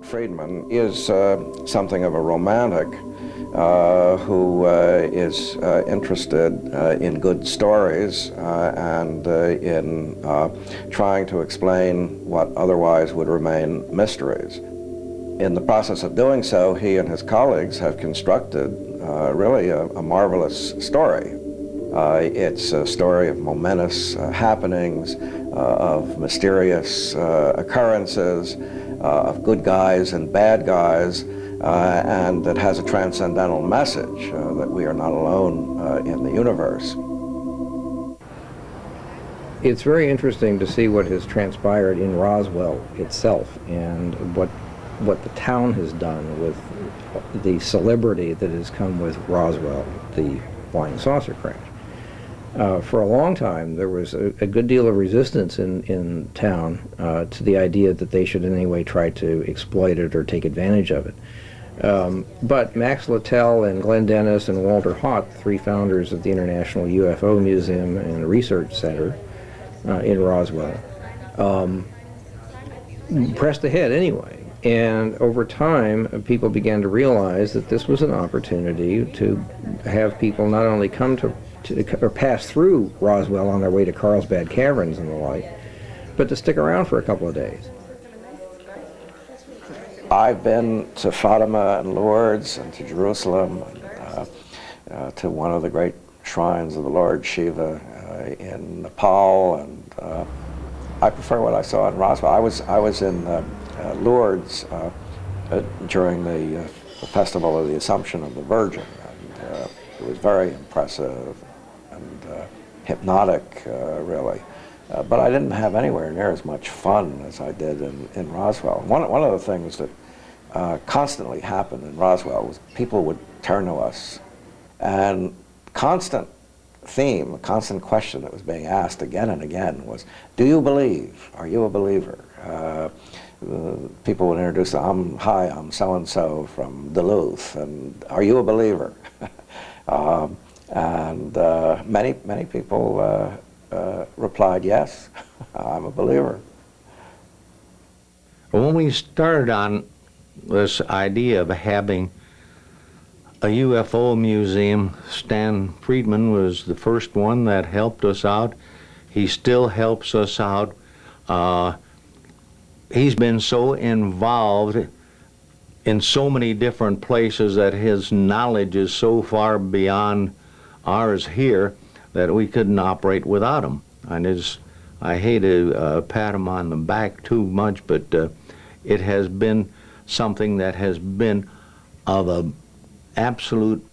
Friedman is something of a romantic who is interested in good stories and in trying to explain what otherwise would remain mysteries. In the process of doing so, he and his colleagues have constructed really a marvelous story. It's a story of momentous happenings, of mysterious occurrences, of good guys and bad guys, and that has a transcendental message that we are not alone in the universe. It's very interesting to see what has transpired in Roswell itself and what the town has done with the celebrity that has come with Roswell, the flying saucer crash. For a long time, there was a good deal of resistance in town to the idea that they should in any way try to exploit it or take advantage of it. But Max Littell and Glenn Dennis and Walter Haut, three founders of the International UFO Museum and Research Center in Roswell, pressed ahead anyway. And over time, people began to realize that this was an opportunity to have people not only come to or pass through Roswell on their way to Carlsbad Caverns and the like, but to stick around for a couple of days. I've been to Fatima and Lourdes and to Jerusalem and to one of the great shrines of the Lord Shiva in Nepal, and I prefer what I saw in Roswell. I was in Lourdes during the Festival of the Assumption of the Virgin, and it was very impressive and hypnotic, really. But I didn't have anywhere near as much fun as I did in Roswell. One of the things that constantly happened in Roswell was people would turn to us, and constant theme, a constant question that was being asked again and again was, do you believe? Are you a believer? People would introduce, hi, I'm so-and-so from Duluth, and are you a believer? And many people replied, yes, I'm a believer. When we started on this idea of having a UFO museum, Stan Friedman was the first one that helped us out. He still helps us out. He's been so involved in so many different places that his knowledge is so far beyond ours here that we couldn't operate without him. And I hate to pat him on the back too much, but it has been something that has been of an absolute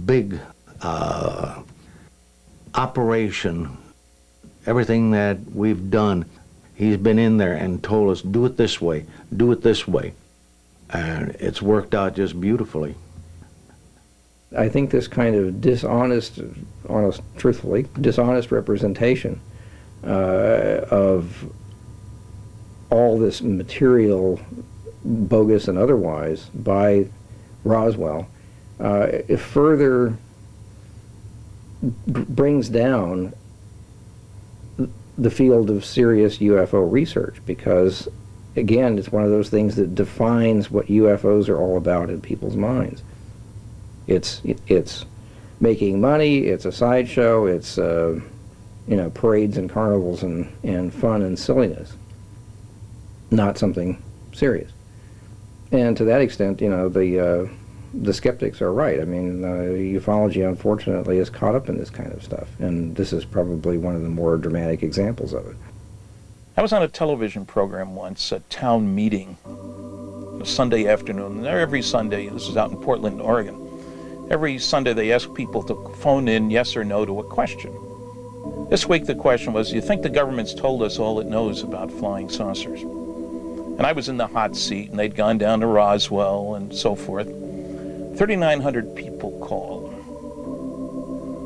big operation. Everything that we've done, he's been in there and told us, do it this way, do it this way. And it's worked out just beautifully. I think this kind of dishonest representation of all this material, bogus and otherwise, by Roswell, it further brings down the field of serious UFO research, because, again, it's one of those things that defines what UFOs are all about in people's minds. It's making money, it's a sideshow, it's parades and carnivals and fun and silliness, not something serious. And to that extent, the skeptics are right. I mean, ufology, unfortunately, is caught up in this kind of stuff, and this is probably one of the more dramatic examples of it. I was on a television program once, a town meeting, a Sunday afternoon. Every Sunday, this is out in Portland, Oregon, every Sunday they ask people to phone in yes or no to a question. This week the question was, do you think the government's told us all it knows about flying saucers? And I was in the hot seat, and they'd gone down to Roswell and so forth. 3,900 people called.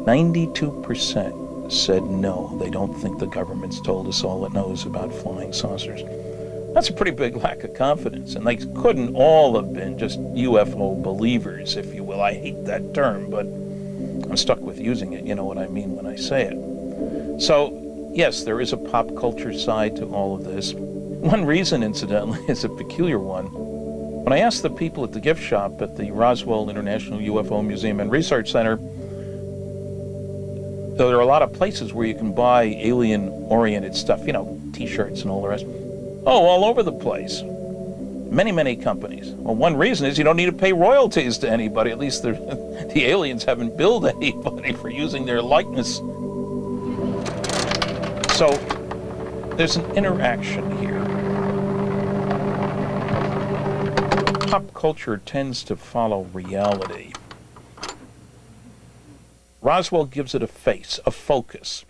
92% said no, they don't think the government's told us all it knows about flying saucers. That's a pretty big lack of confidence, and they couldn't all have been just UFO believers, if you will. I hate that term, but I'm stuck with using it. You know what I mean when I say it. So, yes, there is a pop culture side to all of this. One reason, incidentally, is a peculiar one. When I asked the people at the gift shop at the Roswell International UFO Museum and Research Center, though there are a lot of places where you can buy alien-oriented stuff, T-shirts and all the rest. Oh, all over the place. Many, many companies. Well, one reason is you don't need to pay royalties to anybody. At least the aliens haven't billed anybody for using their likeness. So there's an interaction here. Pop culture tends to follow reality. Roswell gives it a face, a focus.